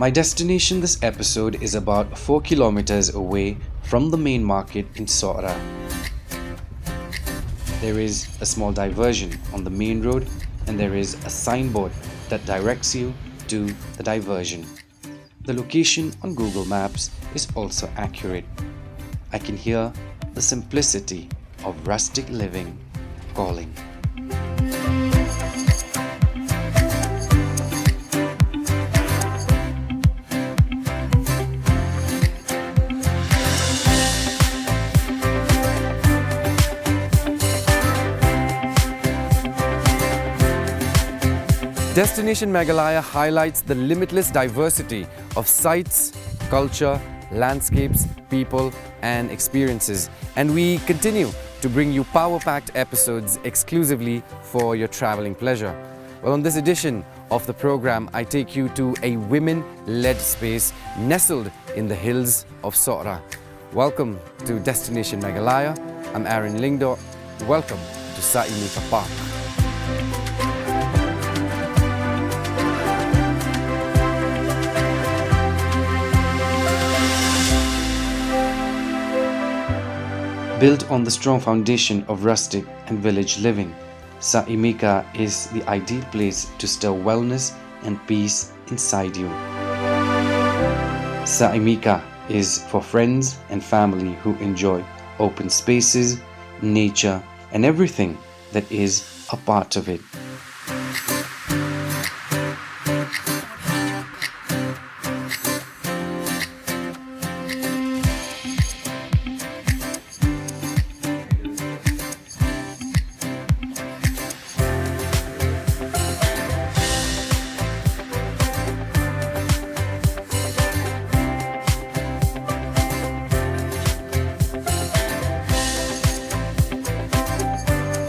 My destination this episode is about 4 kilometers away from the main market in Sa-I. There is a small diversion on the main road and there is a signboard that directs you to the diversion. The location on Google Maps is also accurate. I can hear the simplicity of rustic living calling. Destination Meghalaya highlights the limitless diversity of sites, culture, landscapes, people, and experiences. And we continue to bring you power-packed episodes exclusively for your traveling pleasure. Well, on this edition of the program, I take you to a women-led space nestled in the hills of Sa-I. Welcome to Destination Meghalaya. I'm Aaron Lingdor. Welcome to Sa-I-Mika Park. Built on the strong foundation of rustic and village living, Sa-I-Mika is the ideal place to stir wellness and peace inside you. Sa-I-Mika is for friends and family who enjoy open spaces, nature, and everything that is a part of it.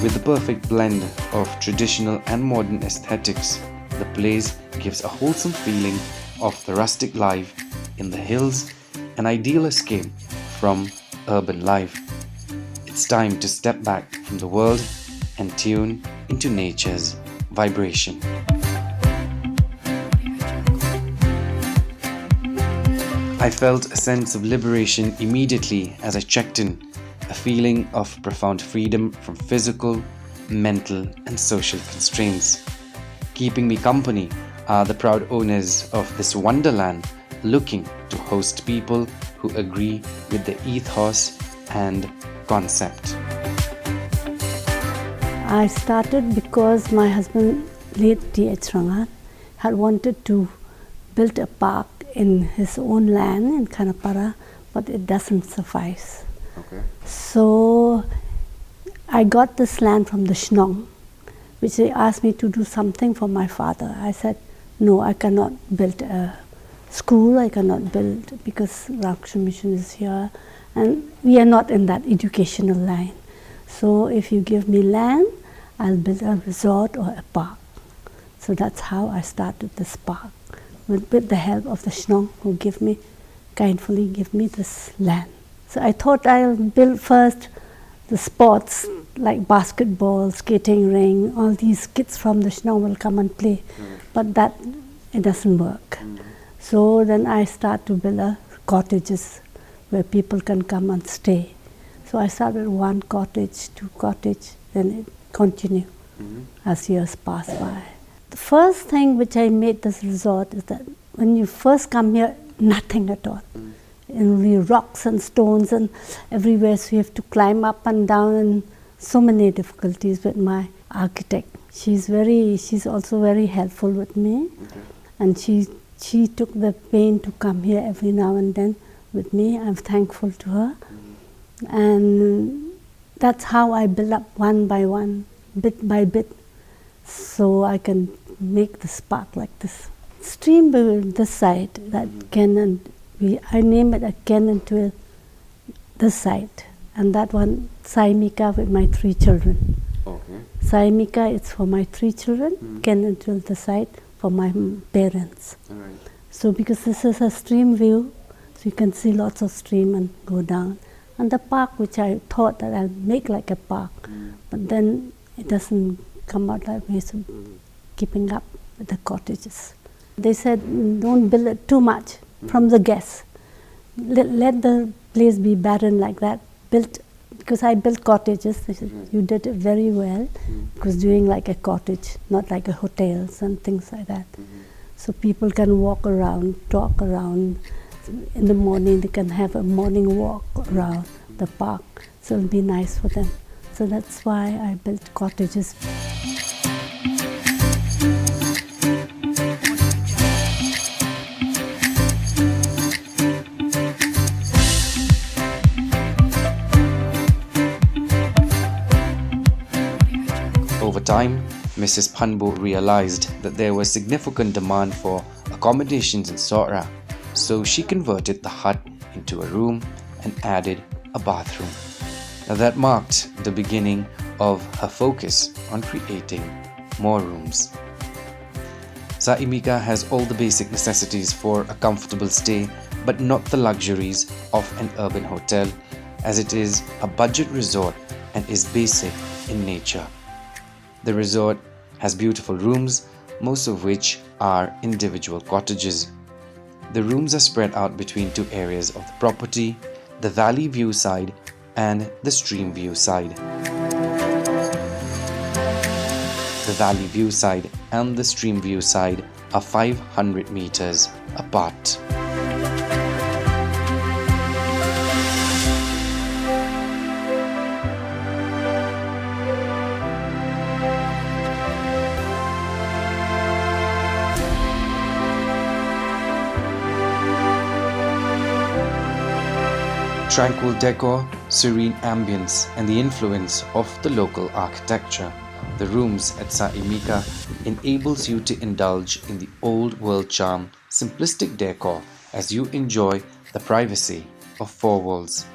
With the perfect blend of traditional and modern aesthetics, the place gives a wholesome feeling of the rustic life in the hills, an ideal escape from urban life. It's time to step back from the world and tune into nature's vibration. I felt a sense of liberation immediately as I checked in. A feeling of profound freedom from physical, mental, and social constraints. Keeping me company are the proud owners of this wonderland, looking to host people who agree with the ethos and concept. I started because my husband, late T.H. Rangat, had wanted to build a park in his own land in Kanapara, but it doesn't suffice. Okay. So I got this land from the Shnong, which they asked me to do something for my father. I said, no, I cannot build a school, I cannot build because Ramakrishna Mission is here and we are not in that educational line. So if you give me land, I'll build a resort or a park. So that's how I started this park, with the help of the Shnong who kindly give me this land. So I thought I'll build first the sports like basketball, skating ring, all these kids from the Shnong will come and play. But it doesn't work. So then I start to build cottages where people can come and stay. So I started 1 cottage, 2 cottage, then it continued as years pass by. The first thing which I made this resort is that when you first come here, nothing at all. Only rocks and stones and everywhere, so you have to climb up and down and so many difficulties with my architect. She's also very helpful with me, and she took the pain to come here every now and then with me. I'm thankful to her, and that's how I build up one by one, bit by bit, so I can make this park like this. Stream this side, that I name it a Ken to this side, and that one Sa-I-Mika with my 3 children. Okay. Sa-I-Mika, it's for my 3 children, Ken until the side for my parents. All right. So because this is a stream view, so you can see lots of stream and go down. And the park, which I thought that I'll make like a park, but then it doesn't come out that way, so keeping up with the cottages. They said, don't build it too much from the guests. Let the place be barren like that. Because I built cottages. They said, you did it very well. Because doing like a cottage, not like a hotels and things like that. So people can walk around, talk around. In the morning, they can have a morning walk around the park. So it'll be nice for them. So that's why I built cottages. Over time, Mrs. Panbo realized that there was significant demand for accommodations in Sora, so she converted the hut into a room and added a bathroom. Now that marked the beginning of her focus on creating more rooms. Sa-I-Mika has all the basic necessities for a comfortable stay, but not the luxuries of an urban hotel, as it is a budget resort and is basic in nature. The resort has beautiful rooms, most of which are individual cottages. The rooms are spread out between two areas of the property, the valley view side and the stream view side. The valley view side and the stream view side are 500 meters apart. Tranquil decor, serene ambience, and the influence of the local architecture. The rooms at Sa-I-Mika enables you to indulge in the old world charm, simplistic decor as you enjoy the privacy of four walls.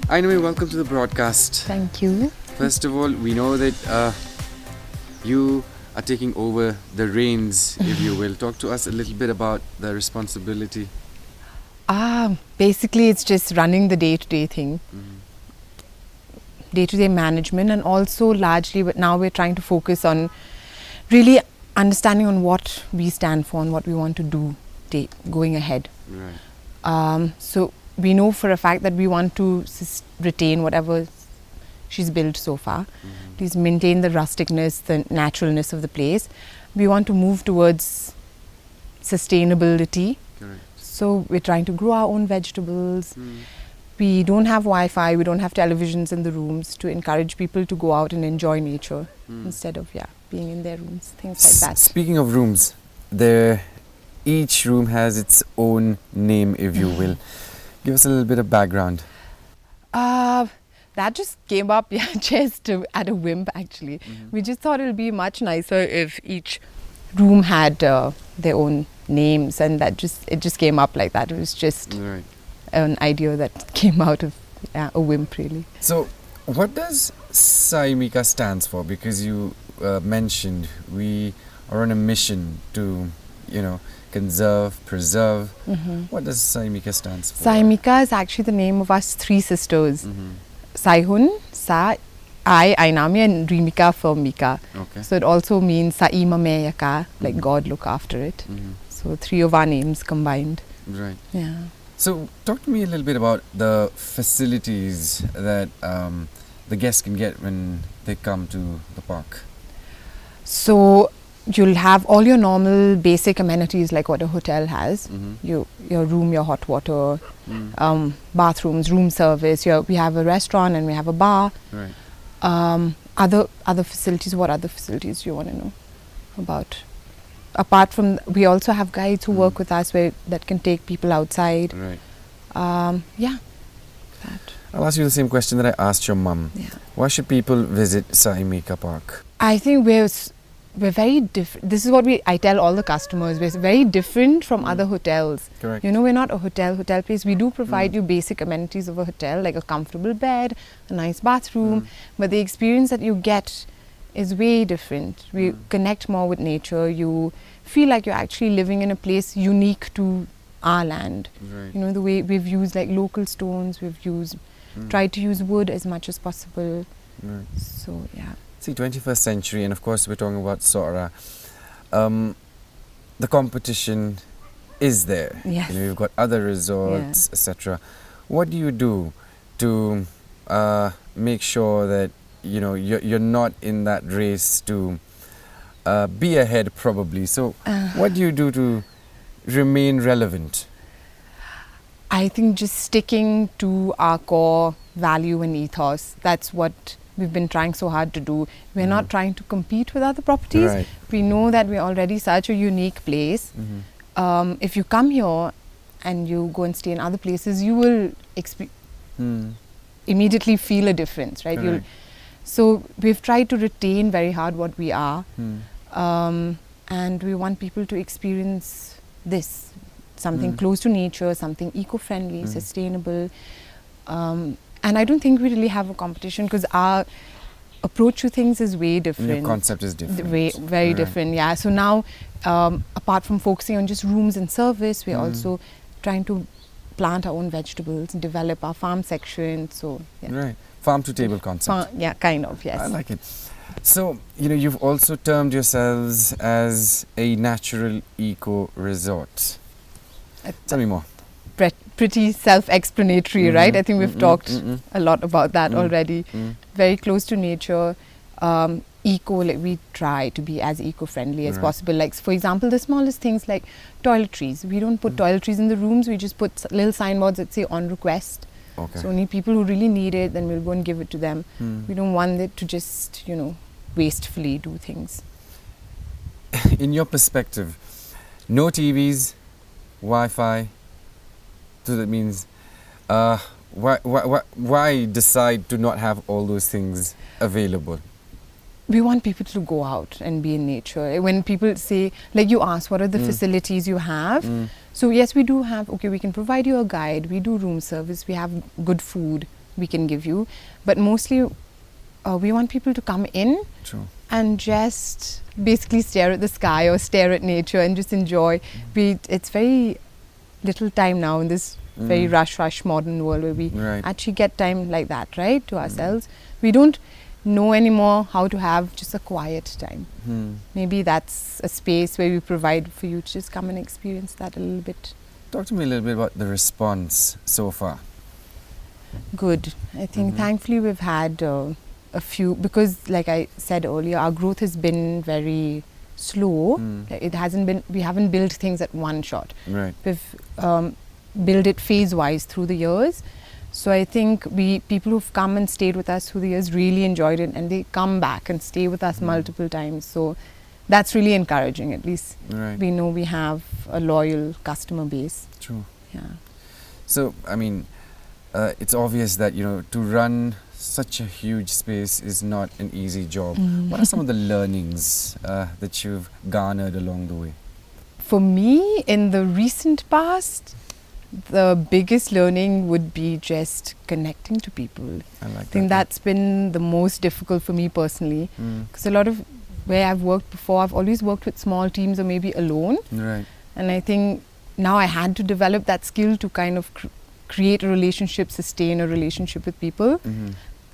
Ainami, welcome to the broadcast. Thank you. First of all, we know that you are taking over the reins, if you will. Talk to us a little bit about the responsibility. Basically, it's just running the day-to-day thing. Day-to-day management, and also largely now we're trying to focus on really understanding on what we stand for and what we want to do going ahead. Right. So we know for a fact that we want to retain whatever she's built so far. Please maintain the rusticness, the naturalness of the place. We want to move towards sustainability. Correct. So we're trying to grow our own vegetables. We don't have Wi-Fi, we don't have televisions in the rooms to encourage people to go out and enjoy nature instead of being in their rooms, things like that. Speaking of rooms, each room has its own name, if you will. Give us a little bit of background. That just came up just at a whim actually. We just thought it would be much nicer if each room had their own names, and it just came up like that. It was just an idea that came out of a whim really. So what does Sa-I-Mika stands for? Because you mentioned we are on a mission to, conserve, preserve. What does Sa-I-Mika stands for? Sa-I-Mika is actually the name of us three sisters. Saihun, Sa, I, Ainami, and Rimika for Mika. Okay. So it also means Sa-I-Ma Meyaka, like God look after it. So three of our names combined. Right. Yeah. So talk to me a little bit about the facilities that the guests can get when they come to the park? So you'll have all your normal basic amenities like what a hotel has. Your room, your hot water, bathrooms, room service. We have a restaurant and we have a bar. Right. Other facilities. What other facilities do you want to know about? Apart from, we also have guides who work with us that can take people outside. Right. Yeah. That. I'll ask you the same question that I asked your mum. Yeah. Why should people visit Sa-I-Mika Park? I think we're very different. This is what I tell all the customers. We're very different from other hotels. Correct. You know, we're not a hotel place. We do provide you basic amenities of a hotel, like a comfortable bed, a nice bathroom, but the experience that you get is way different. We connect more with nature. You feel like you're actually living in a place unique to our land. Right. You know, the way we've used like local stones, tried to use wood as much as possible. Right. So yeah. See, 21st century, and of course we're talking about Sora. The competition is there. Yes. You know, you've got other resorts, etc. What do you do to make sure that you're not in that race to be ahead, probably? So, what do you do to remain relevant? I think just sticking to our core value and ethos. That's what we've been trying so hard to do. We're not trying to compete with other properties. Right. We know that we're already such a unique place. If you come here and you go and stay in other places, you will immediately feel a difference, right? So we've tried to retain very hard what we are, and we want people to experience this, something close to nature, something eco-friendly, sustainable. And I don't think we really have a competition because our approach to things is way different. Your concept is different. Very different, yeah. So now, apart from focusing on just rooms and service, we're also trying to plant our own vegetables and develop our farm section. So, yeah. Right. Farm to table concept. Yeah, kind of, yes. I like it. So, you've also termed yourselves as a natural eco resort. Tell me more. Pretty self-explanatory, right? I think we've talked a lot about that already. Very close to nature. Eco, like we try to be as eco-friendly as possible. Like, for example, the smallest things like toiletries. We don't put toiletries in the rooms. We just put little signboards that say on request. Okay. So only people who really need it, then we'll go and give it to them. We don't want it to just, wastefully do things. In your perspective, no TVs, Wi-Fi. So that means, why decide to not have all those things available? We want people to go out and be in nature. When people say, like you asked, what are the facilities you have? So yes, we do have, we can provide you a guide. We do room service. We have good food we can give you. But mostly, we want people to come in and just basically stare at the sky or stare at nature and just enjoy. It's very little time now in this very rush modern world where we actually get time like that, right, to ourselves. We don't know anymore how to have just a quiet time. Maybe that's a space where we provide for you to just come and experience that a little bit. Talk to me a little bit about the response so far. Good. I think thankfully we've had a few, because like I said earlier, our growth has been very slow. It hasn't been, we haven't built things at one shot. Right. We've built it phase-wise through the years. So I think people who've come and stayed with us through the years really enjoyed it, and they come back and stay with us multiple times. So that's really encouraging. At least we know we have a loyal customer base. True. Yeah. So, I mean, it's obvious that, to run such a huge space is not an easy job. What are some of the learnings that you've garnered along the way? For me, in the recent past, the biggest learning would be just connecting to people. I think that's been the most difficult for me personally, because a lot of where I've worked before, I've always worked with small teams or maybe alone. Right. And I think now I had to develop that skill to kind of create a relationship, sustain a relationship with people.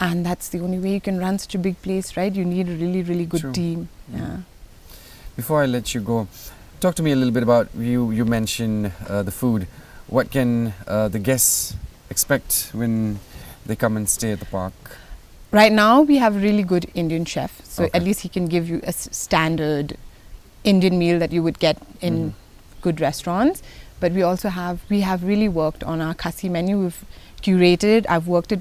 And that's the only way you can run such a big place, right? You need a really, really good team. Yeah. Before I let you go, talk to me a little bit about, you mentioned the food. What can the guests expect when they come and stay at the park? Right now we have a really good Indian chef, so Okay. at least he can give you a standard Indian meal that you would get in good restaurants. But we also have really worked on our Khasi menu. We've curated. I've worked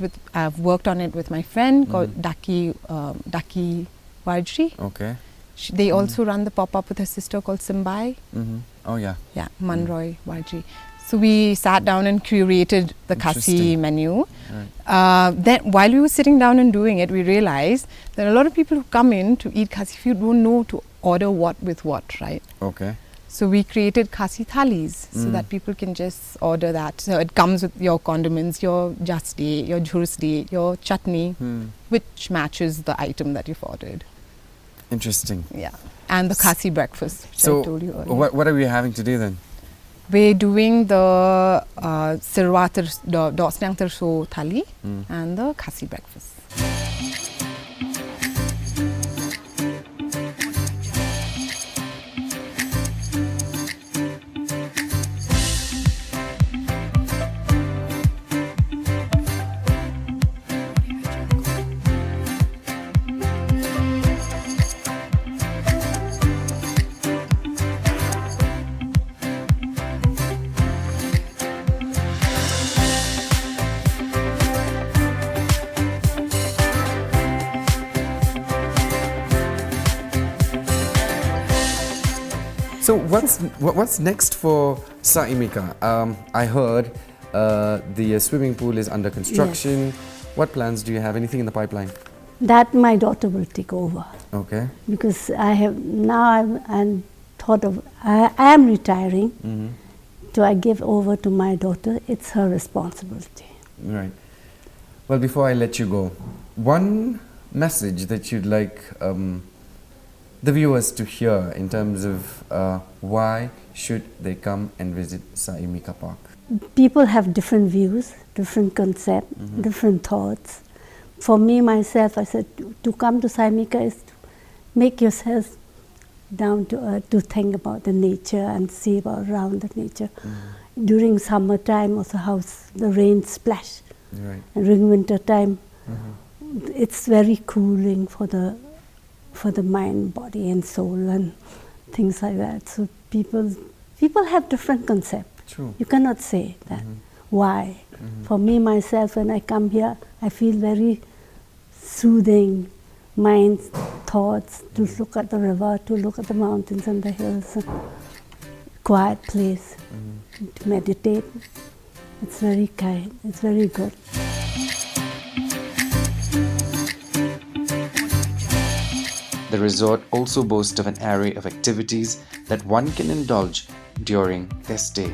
on it with my friend called Daki Wajri. Okay. They also run the pop up with her sister called Simbai. Oh yeah. Yeah, Manroy Wajri. So we sat down and curated the Khasi Interesting. menu. Right. Then while we were sitting down and doing it, we realized that a lot of people who come in to eat Khasi food don't know to order what with what, right? Okay. So we created Khasi thalis so that people can just order that. So it comes with your condiments, your jasti, your jhursti, your chutney, which matches the item that you've ordered. Interesting. Yeah. And the Khasi breakfast, which So I told you earlier. what are we having today then? We're doing the Dosnyang Terso thali and the Khasi breakfast. So what's next for Sa-I-Mika? I heard the swimming pool is under construction. What plans do you have? Anything in the pipeline? That my daughter will take over, Okay. because I have now I'm thought of I am retiring, so I give over to my daughter. It's her responsibility. Right. Well, before I let you go, one message that you'd like the viewers to hear in terms of why should they come and visit Sa-I-Mika Park? People have different views, different concepts, different thoughts. For me, myself, I said to come to Sa-I-Mika is to make yourself down to earth, to think about the nature and see about around the nature. During summertime, also how the rain splash. Right. And during winter time, it's very cooling for the mind, body, and soul, and things like that. So people have different concepts. True. You cannot say that. Why? For me, myself, when I come here, I feel very soothing mind, thoughts, to look at the river, to look at the mountains and the hills. Quiet place to meditate. It's very kind. It's very good. The resort also boasts of an array of activities that one can indulge during their stay.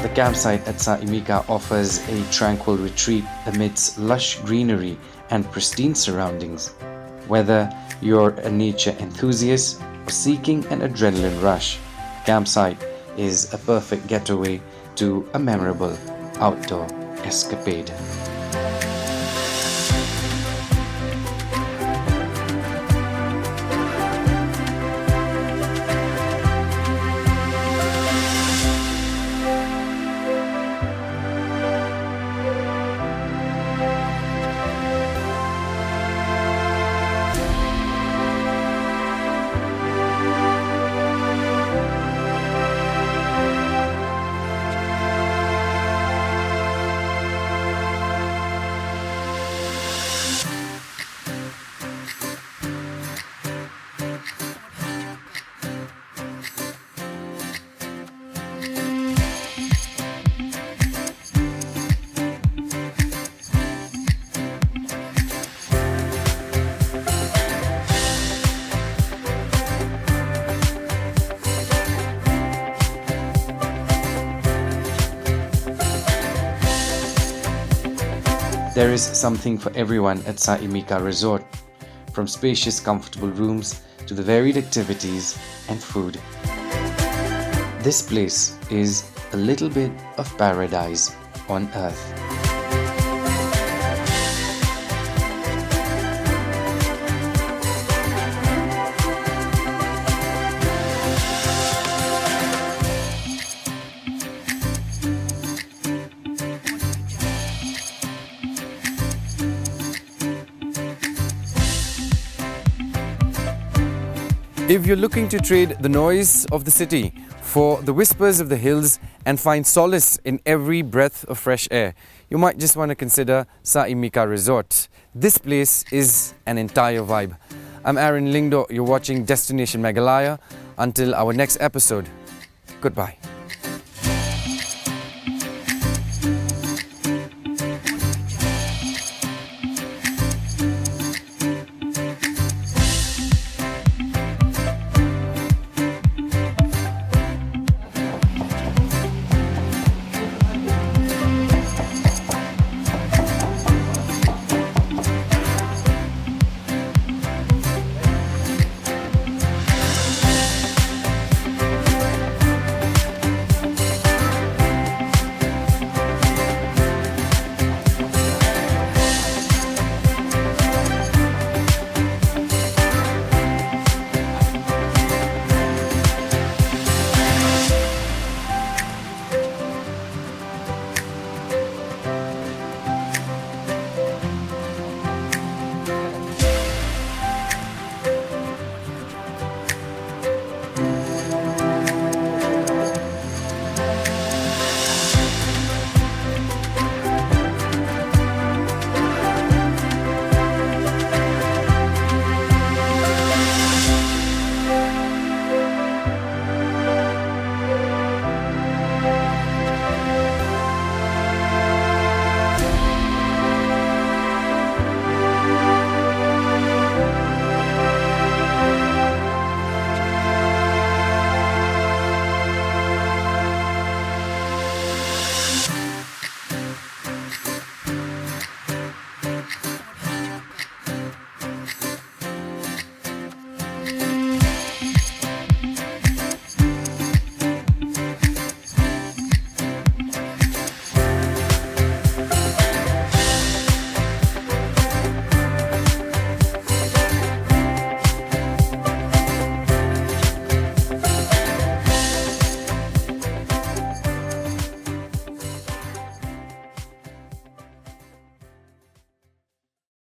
The campsite at Sa-I-Mika offers a tranquil retreat amidst lush greenery and pristine surroundings. Whether you're a nature enthusiast or seeking an adrenaline rush, campsite is a perfect getaway to a memorable outdoor escapade. There is something for everyone at Sa-I-Mika Resort, from spacious, comfortable rooms to the varied activities and food. This place is a little bit of paradise on earth. If you're looking to trade the noise of the city for the whispers of the hills and find solace in every breath of fresh air, you might just want to consider Sa-I-Mika Resort. This place is an entire vibe. I'm Aaron Lingdo. You're watching Destination Meghalaya. Until our next episode, goodbye.